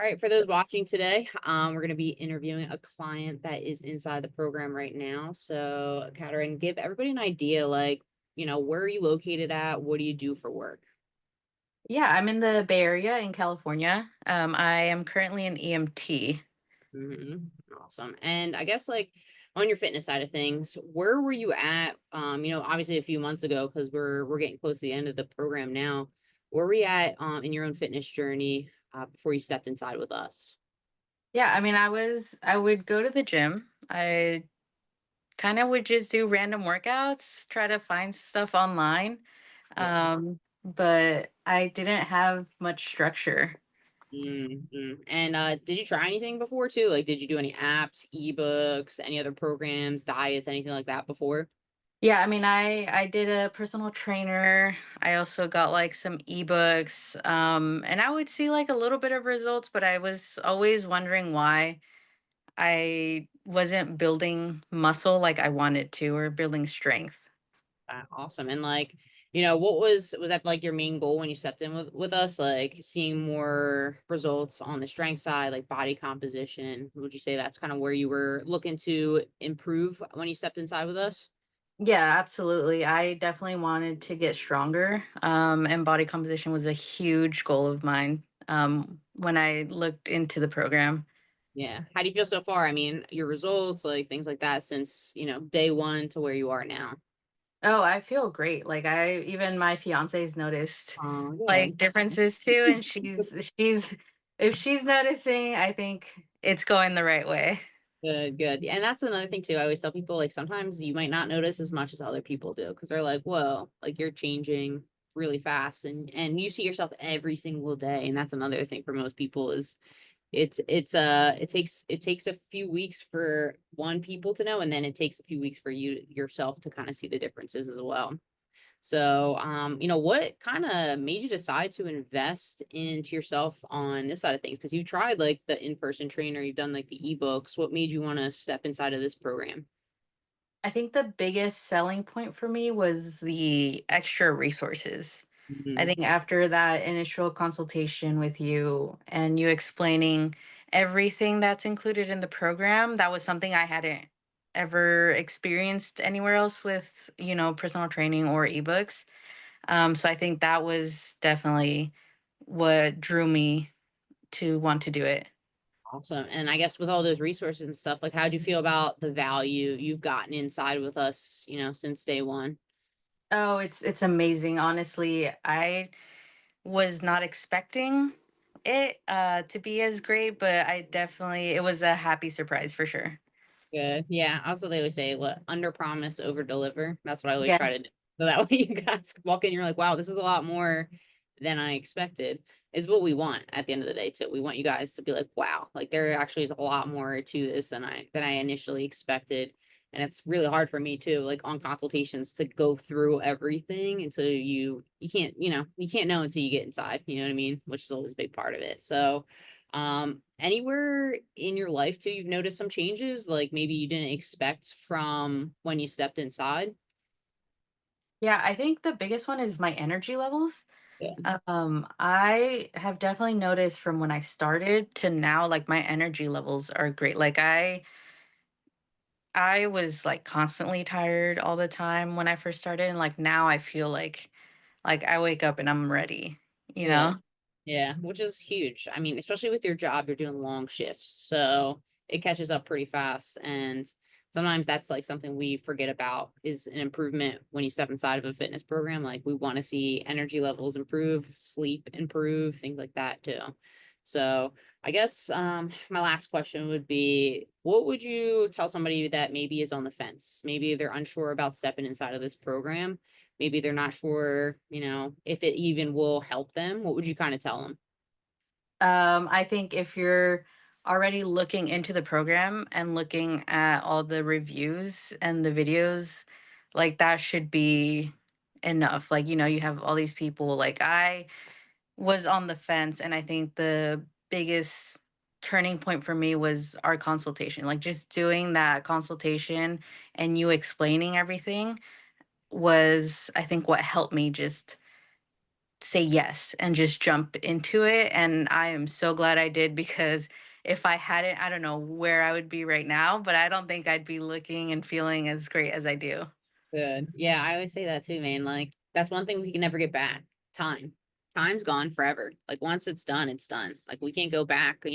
All right, for those watching today, we're going to be interviewing a client that is inside the program right now. So, Katarin, give everybody an idea, where are you located at? What do you do for work? Yeah, I'm in the Bay Area in California. I am currently an EMT. hmm Awesome. And I guess on your fitness side of things, where were you at? Obviously a few months ago because we're getting close to the end of the program now. Where were you at in your own fitness journey before you stepped inside with us? Yeah, I would go to the gym. I kind of would just do random workouts, try to find stuff online. Yeah. But I didn't have much structure. And did you try anything before too? Like, did you do any apps, ebooks, any other programs, diets, anything like that before? Yeah, I did a personal trainer. I also got like some ebooks. And I would see like a little bit of results, but I was always wondering why I wasn't building muscle like I wanted to or building strength. Awesome. And what was that like your main goal when you stepped in with us? Like seeing more results on the strength side, like body composition. Would you say that's kind of where you were looking to improve when you stepped inside with us? Yeah, absolutely. I definitely wanted to get stronger. And body composition was a huge goal of mine when I looked into the program. Yeah. How do you feel so far? I mean, your results, like things like that, since day one to where you are now. Oh, I feel great. Like I even my fiance's noticed Oh, yeah. like differences too. And she's if she's noticing, I think it's going the right way. Good, good. And that's another thing too. I always tell people like sometimes you might not notice as much as other people do because they're like, whoa, like you're changing really fast and you see yourself every single day. And that's another thing for most people is it takes a few weeks for one people to know, and then it takes a few weeks for you yourself to kind of see the differences as well. So, what kind of made you decide to invest into yourself on this side of things? Because you tried like the in-person trainer, you've done like the ebooks. What made you want to step inside of this program? I think the biggest selling point for me was the extra resources. I Mhm. think after that initial consultation with you and you explaining everything that's included in the program, that was something I hadn't ever experienced anywhere else with, personal training or ebooks. So I think that was definitely what drew me to want to do it. Awesome. And I guess with all those resources and stuff, like how'd you feel about the value you've gotten inside with us, since day one? Oh, it's amazing. Honestly, I was not expecting it to be as great, but it was a happy surprise for sure. Good. Yeah. Also, they always say, what, under promise, over deliver. That's what I always Yeah. try to do. So that way you guys walk in, you're like, wow, this is a lot more than I expected, is what we want at the end of the day, too. We want you guys to be like, wow, like there actually is a lot more to this than I initially expected. And it's really hard for me too, like on consultations to go through everything until you can't, you can't know until you get inside, you know what I mean? Which is always a big part of it. So anywhere in your life too, you've noticed some changes, like maybe you didn't expect from when you stepped inside? Yeah, I think the biggest one is my energy levels. Yeah. I have definitely noticed from when I started to now, like my energy levels are great. Like I was like constantly tired all the time when I first started, and like now I feel like I wake up and I'm ready, you Good. know? Yeah, which is huge. I mean, especially with your job, you're doing long shifts. So it catches up pretty fast. And sometimes that's like something we forget about is an improvement when you step inside of a fitness program. Like we want to see energy levels improve, sleep improve, things like that too. So I guess my last question would be what would you tell somebody that maybe is on the fence? Maybe they're unsure about stepping inside of this program. Maybe they're not sure, if it even will help them. What would you kind of tell them? I think if you're already looking into the program and looking at all the reviews and the videos, like that should be enough. Like, you have all these people. Like, I was on the fence, and I think the biggest turning point for me was our consultation. Like, just doing that consultation and you explaining everything was, I think, what helped me just say yes and just jump into it. And I am so glad I did, because if I hadn't, I don't know where I would be right now, but I don't think I'd be looking and feeling as great as I do. Good. Yeah, I always say that too, man. Like that's one thing we can never get back. Time. Time's gone forever. Like once it's done, it's done. Like we can't go back,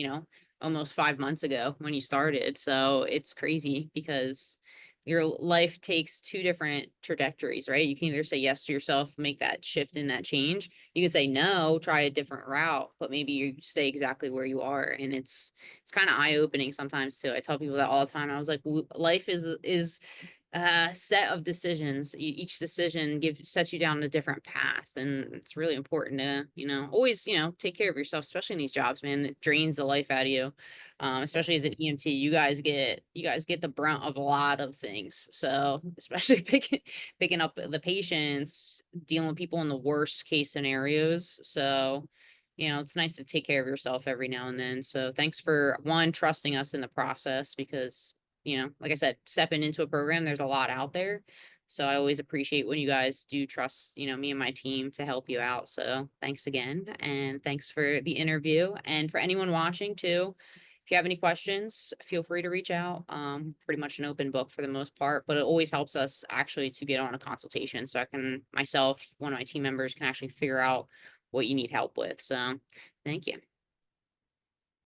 almost 5 months ago when you started. So it's crazy because your life takes two different trajectories, right? You can either say yes to yourself, make that shift and that change. You can say no, try a different route, but maybe you stay exactly where you are. And it's kind of eye-opening sometimes too. I tell people that all the time. I was like, life is set of decisions. Each decision sets you down a different path, and it's really important to always take care of yourself, especially in these jobs, man. It drains the life out of you. Especially as an EMT, you guys get the brunt of a lot of things, so especially picking up the patients, dealing with people in the worst case scenarios. So it's nice to take care of yourself every now and then. So thanks for one, trusting us in the process, because like I said, stepping into a program, there's a lot out there. So I always appreciate when you guys do trust, me and my team to help you out. So thanks again. And thanks for the interview. And for anyone watching too, if you have any questions, feel free to reach out. Pretty much an open book for the most part, but it always helps us actually to get on a consultation. So myself, one of my team members can actually figure out what you need help with. So thank you.